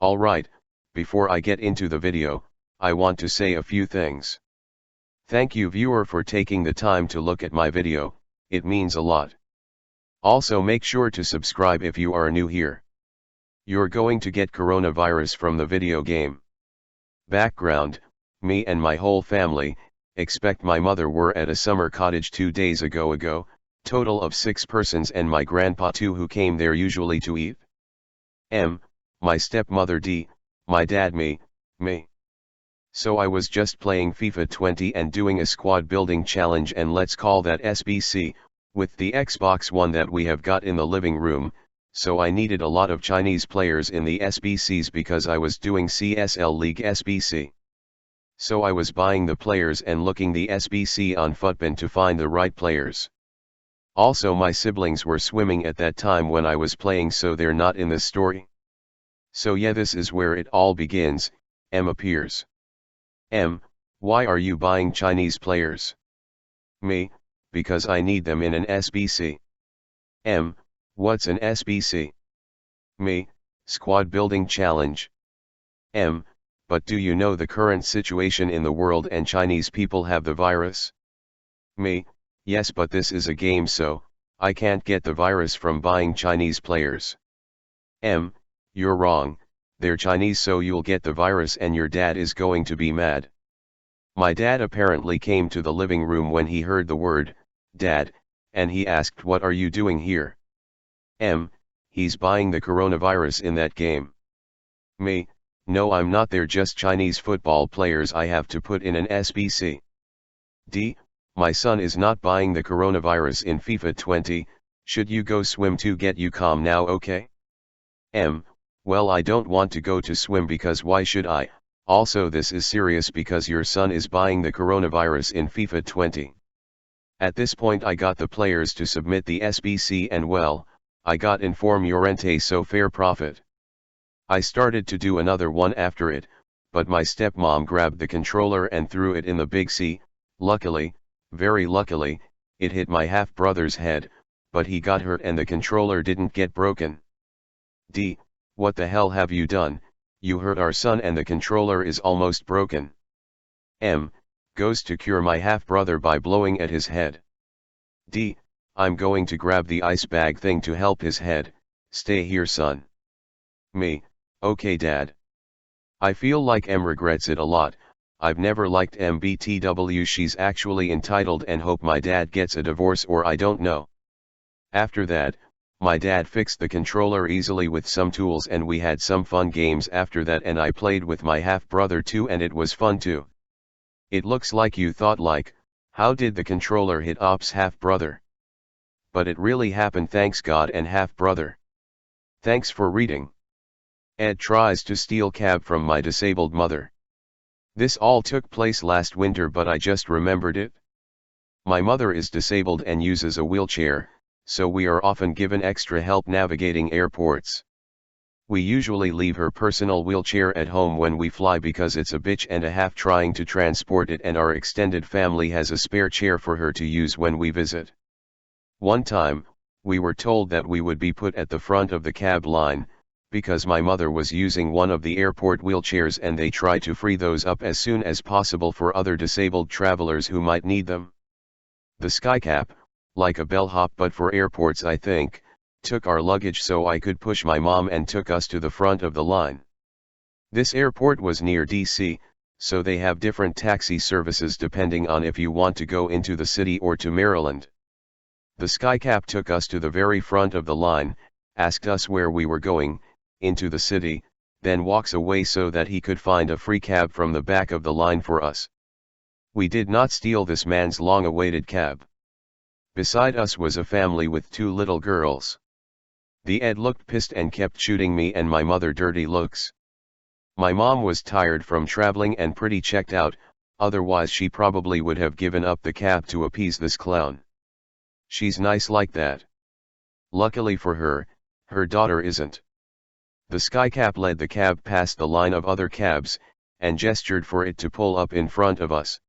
Alright, before I get into the video, I want to say a few things. Thank you viewer for taking the time to look at my video, it means a lot. Also make sure to subscribe if you are new here. You're going to get coronavirus from the video game. Background, me and my whole family, except my mother, were at a summer cottage 2 days ago, total of 6 persons, and my grandpa too, who came there usually to eat. My stepmother D, my dad me. So I was just playing FIFA 20 and doing a squad building challenge, and let's call that SBC, with the Xbox One that we have got in the living room, so I needed a lot of Chinese players in the SBCs because I was doing CSL League SBC. So I was buying the players and looking the SBC on Futbin to find the right players. Also my siblings were swimming at that time when I was playing, so they're not in this story. So yeah, this is where it all begins. Appears. Why are you buying Chinese players? Me, because I need them in an SBC. What's an SBC? Me, squad building challenge. But do you know the current situation in the world and Chinese people have the virus? Me, yes, but this is a game, so I can't get the virus from buying Chinese players. You're wrong, they're Chinese, so you'll get the virus and your dad is going to be mad. My dad apparently came to the living room when he heard the word, Dad, and he asked, what are you doing here? He's buying the coronavirus in that game. Me, no, I'm not, they're just Chinese football players I have to put in an SBC. D, my son is not buying the coronavirus in FIFA 20, should you go swim to get you calm now, okay? Well, I don't want to go to swim because why should I? Also this is serious because your son is buying the coronavirus in FIFA 20. At this point I got the players to submit the SBC and well, I got inform Llorente, so fair profit. I started to do another one after it, but my stepmom grabbed the controller and threw it in the big sea. Luckily, very luckily, it hit my half-brother's head, but he got hurt and the controller didn't get broken. D, what the hell have you done? You hurt our son and the controller is almost broken. Goes to cure my half-brother by blowing at his head. D, I'm going to grab the ice bag thing to help his head. Stay here, son. Me, okay dad. I feel like regrets it a lot. I've never liked BTW. She's actually entitled, and hope my dad gets a divorce or I don't know. After that, my dad fixed the controller easily with some tools and we had some fun games after that, and I played with my half-brother too and it was fun too. It looks like you thought like, how did the controller hit Op's half-brother? But it really happened, thanks God and half-brother. Thanks for reading. Ed tries to steal cab from my disabled mother. This all took place last winter, but I just remembered it. My mother is disabled and uses a wheelchair, so we are often given extra help navigating airports. We usually leave her personal wheelchair at home when we fly because it's a bitch and a half trying to transport it, and our extended family has a spare chair for her to use when we visit. One time, we were told that we would be put at the front of the cab line, because my mother was using one of the airport wheelchairs and they try to free those up as soon as possible for other disabled travelers who might need them. The skycap, like a bellhop but for airports I think, took our luggage so I could push my mom and took us to the front of the line. This airport was near DC, so they have different taxi services depending on if you want to go into the city or to Maryland. The skycap took us to the very front of the line, asked us where we were going, into the city, then walks away so that he could find a free cab from the back of the line for us. We did not steal this man's long-awaited cab. Beside us was a family with 2 little girls. The Ed looked pissed and kept shooting me and my mother dirty looks. My mom was tired from traveling and pretty checked out, otherwise she probably would have given up the cab to appease this clown. She's nice like that. Luckily for her, her daughter isn't. The skycap led the cab past the line of other cabs, and gestured for it to pull up in front of us.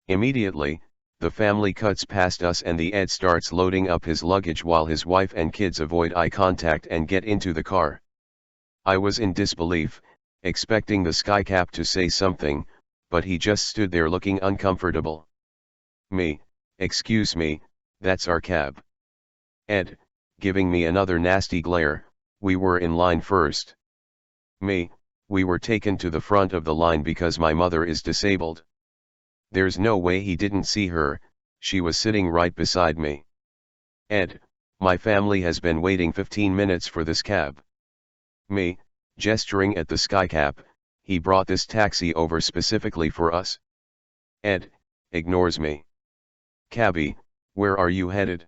Immediately, the family cuts past us and the Ed starts loading up his luggage while his wife and kids avoid eye contact and get into the car. I was in disbelief, expecting the skycap to say something, but he just stood there looking uncomfortable. Me, excuse me, that's our cab. Ed, giving me another nasty glare, we were in line first. Me, we were taken to the front of the line because my mother is disabled. There's no way he didn't see her, she was sitting right beside me. Ed, my family has been waiting 15 minutes for this cab. Me, gesturing at the skycap, he brought this taxi over specifically for us. Ed, ignores me. Cabby, where are you headed?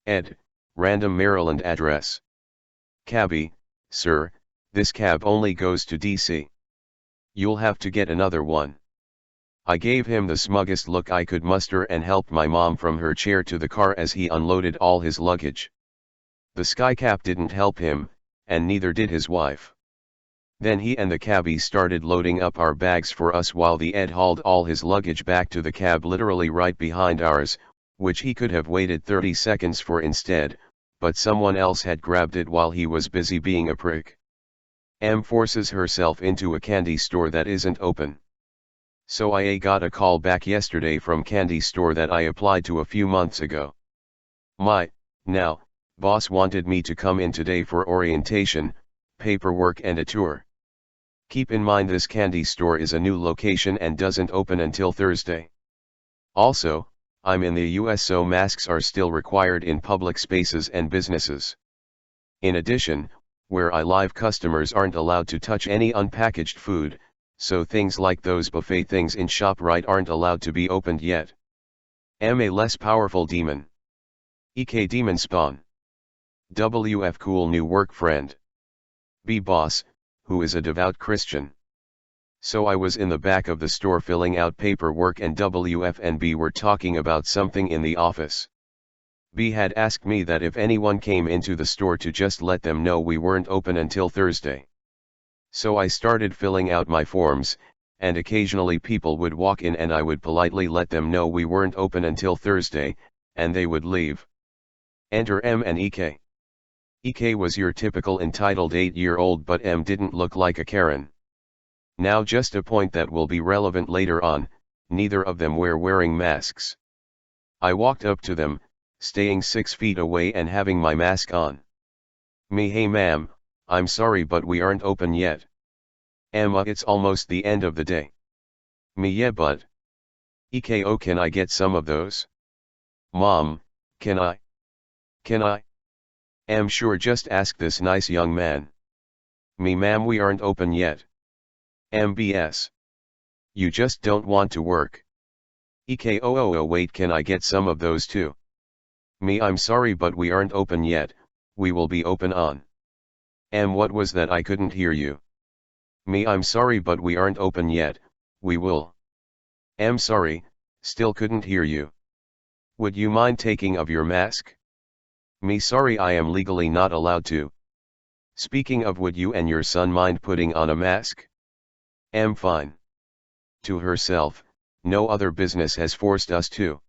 Ed, random Maryland address. Cabby, sir, this cab only goes to DC. You'll have to get another one. I gave him the smuggest look I could muster and helped my mom from her chair to the car as he unloaded all his luggage. The skycap didn't help him, and neither did his wife. Then he and the cabbie started loading up our bags for us while the Ed hauled all his luggage back to the cab literally right behind ours, which he could have waited 30 seconds for instead, but someone else had grabbed it while he was busy being a prick. M forces herself into a candy store that isn't open. So I got a call back yesterday from candy store that I applied to a few months ago. My, now, boss wanted me to come in today for orientation, paperwork and a tour. Keep in mind this candy store is a new location and doesn't open until Thursday. Also, I'm in the US so masks are still required in public spaces and businesses. In addition, where I live customers aren't allowed to touch any unpackaged food, so things like those buffet things in ShopRite aren't allowed to be opened yet. M a less powerful demon. EK demon spawn. WF cool new work friend. B boss, who is a devout Christian. So I was in the back of the store filling out paperwork and WF and B were talking about something in the office. B had asked me that if anyone came into the store to just let them know we weren't open until Thursday. So I started filling out my forms, and occasionally people would walk in and I would politely let them know we weren't open until Thursday, and they would leave. Enter M and EK. EK was your typical entitled 8-year-old, but M didn't look like a Karen. Now just a point that will be relevant later on, neither of them were wearing masks. I walked up to them, staying 6 feet away and having my mask on. Me, hey ma'am, I'm sorry but we aren't open yet. Emma, it's almost the end of the day. Me, yeah but. EKO, can I get some of those? Mom, can I? Can I? Sure, just ask this nice young man. Me, ma'am, we aren't open yet. MBS. You just don't want to work. EKO, wait, can I get some of those too? Me, I'm sorry but we aren't open yet, we will be open on. What was that? I couldn't hear you. Me, I'm sorry but we aren't open yet, we will. Sorry, still couldn't hear you. Would you mind taking off your mask? Me, sorry, I am legally not allowed to. Speaking of, would you and your son mind putting on a mask? Fine. To herself, no other business has forced us to.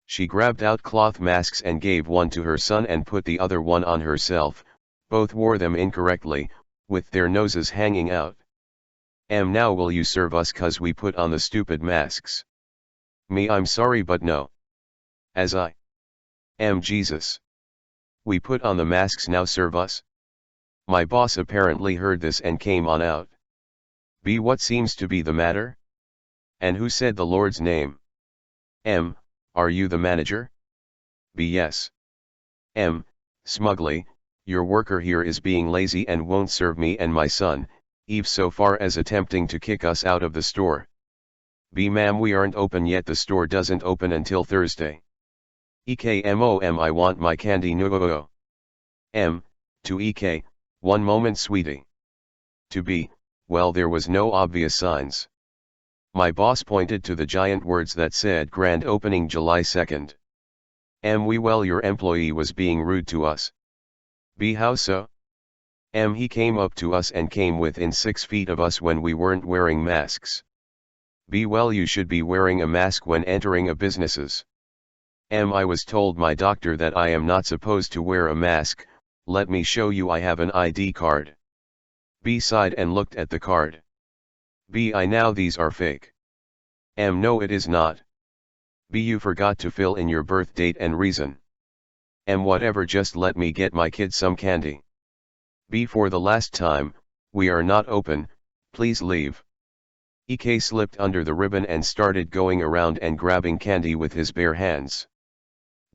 She grabbed out cloth masks and gave one to her son and put the other one on herself. Both wore them incorrectly, with their noses hanging out. Now will you serve us cause we put on the stupid masks? Me, I'm sorry but no. As I am Jesus. We put on the masks, now serve us? My boss apparently heard this and came on out. B, what seems to be the matter? And who said the Lord's name? Are you the manager? B, yes. Smugly, your worker here is being lazy and won't serve me and my son, Eve, so far as attempting to kick us out of the store. B, ma'am, we aren't open yet, the store doesn't open until Thursday. EKMOM, I want my candy no. To EK, one moment sweetie. To B, well, there was no obvious signs. My boss pointed to the giant words that said grand opening July 2nd. We, well, your employee was being rude to us. B, how so? He came up to us and came within 6 feet of us when we weren't wearing masks. B, well, you should be wearing a mask when entering a businesses. I was told my doctor that I am not supposed to wear a mask. Let me show you, I have an ID card. B sighed and looked at the card. B I now these are fake. M no it is not. B you forgot to fill in your birth date and reason. M whatever just let me get my kid some candy. B for the last time, we are not open, please leave. EK slipped under the ribbon and started going around and grabbing candy with his bare hands.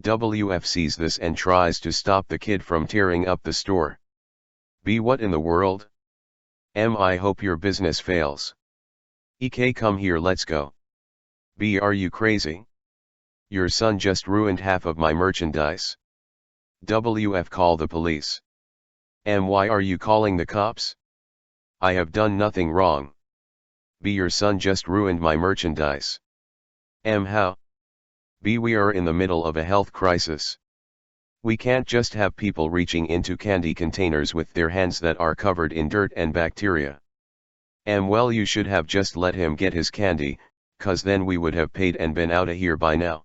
WF sees this and tries to stop the kid from tearing up the store. B what in the world? M I hope your business fails. EK come here let's go. B are you crazy? Your son just ruined half of my merchandise. WF call the police. M why are you calling the cops? I have done nothing wrong. B your son just ruined my merchandise. M how? B we are in the middle of a health crisis. We can't just have people reaching into candy containers with their hands that are covered in dirt and bacteria. M well you should have just let him get his candy, cause then we would have paid and been outta here by now.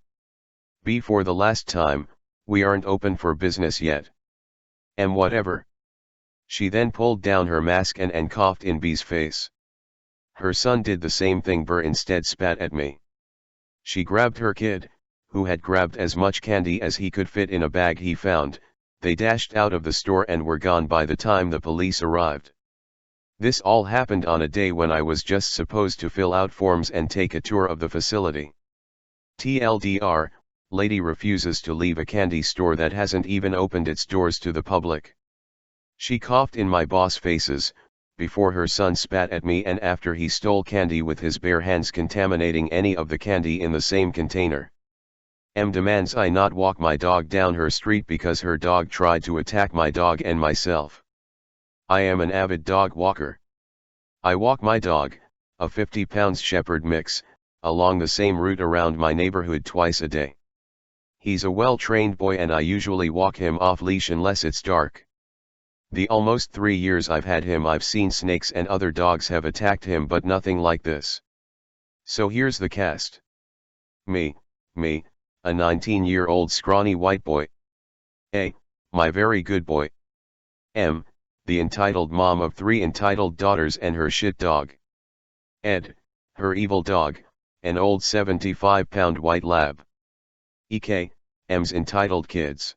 B for the last time, we aren't open for business yet. M whatever. She then pulled down her mask and coughed in B's face. Her son did the same thing but instead spat at me. She grabbed her kid, who had grabbed as much candy as he could fit in a bag he found. They dashed out of the store and were gone by the time the police arrived. This all happened on a day when I was just supposed to fill out forms and take a tour of the facility. TLDR, lady refuses to leave a candy store that hasn't even opened its doors to the public. She coughed in my boss faces, before her son spat at me and after he stole candy with his bare hands contaminating any of the candy in the same container. M demands I not walk my dog down her street because her dog tried to attack my dog and myself. I am an avid dog walker. I walk my dog, a 50-pound shepherd mix, along the same route around my neighborhood twice a day. He's a well-trained boy and I usually walk him off leash unless it's dark. The almost 3 years I've had him I've seen snakes and other dogs have attacked him but nothing like this. So here's the cast. Me, a 19-year-old scrawny white boy. A, my very good boy. M, the entitled mom of 3 entitled daughters and her shit dog. Ed, her evil dog, an old 75-pound white lab. EK, M's entitled kids.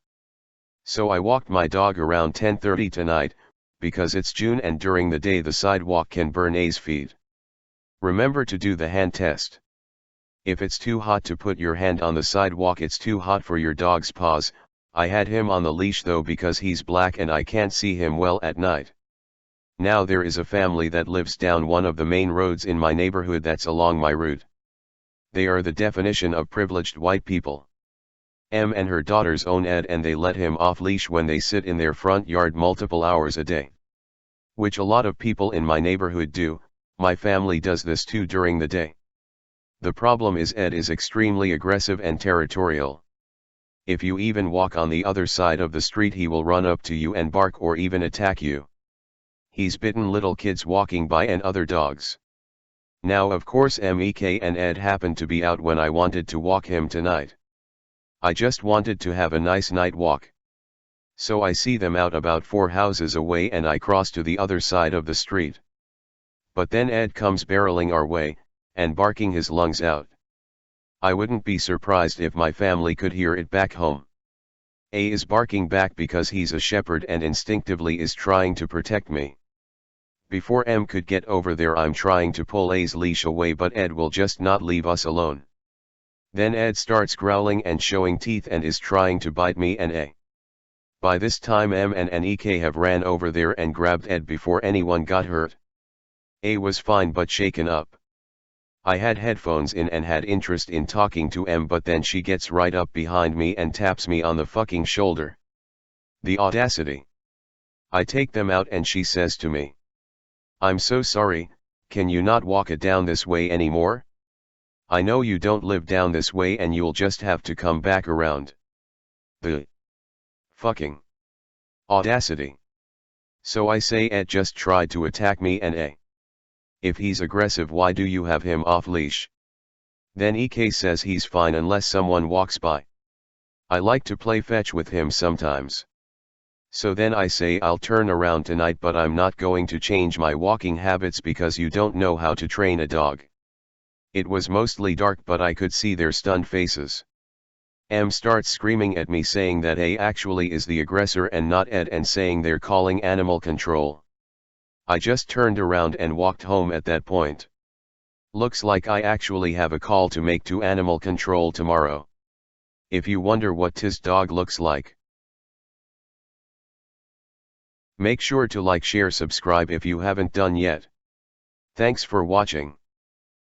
So I walked my dog around 10:30 tonight, because it's June and during the day the sidewalk can burn A's feet. Remember to do the hand test. If it's too hot to put your hand on the sidewalk it's too hot for your dog's paws. I had him on the leash though because he's black and I can't see him well at night. Now there is a family that lives down one of the main roads in my neighborhood that's along my route. They are the definition of privileged white people. M and her daughters own Ed and they let him off leash when they sit in their front yard multiple hours a day. Which a lot of people in my neighborhood do. My family does this too during the day. The problem is Ed is extremely aggressive and territorial. If you even walk on the other side of the street he will run up to you and bark or even attack you. He's bitten little kids walking by and other dogs. Now of course MEK and Ed happened to be out when I wanted to walk him tonight. I just wanted to have a nice night walk. So I see them out about 4 houses away and I cross to the other side of the street. But then Ed comes barreling our way, and barking his lungs out. I wouldn't be surprised if my family could hear it back home. A is barking back because he's a shepherd and instinctively is trying to protect me. Before M could get over there I'm trying to pull A's leash away but Ed will just not leave us alone. Then Ed starts growling and showing teeth and is trying to bite me and A. By this time M and EK have ran over there and grabbed Ed before anyone got hurt. A was fine but shaken up. I had headphones in and had interest in talking to M but then she gets right up behind me and taps me on the fucking shoulder. The audacity. I take them out and she says to me, "I'm so sorry, can you not walk it down this way anymore? I know you don't live down this way and you'll just have to come back around." The fucking audacity. So I say Ed just tried to attack me and A. If he's aggressive why do you have him off leash? Then EK says he's fine unless someone walks by. I like to play fetch with him sometimes. So then I say I'll turn around tonight, but I'm not going to change my walking habits because you don't know how to train a dog. It was mostly dark, but I could see their stunned faces. M starts screaming at me saying that A actually is the aggressor and not Ed, and saying they're calling animal control. I just turned around and walked home at that point. Looks like I actually have a call to make to animal control tomorrow. If you wonder what this dog looks like, make sure to like, share, subscribe if you haven't done yet. Thanks for watching.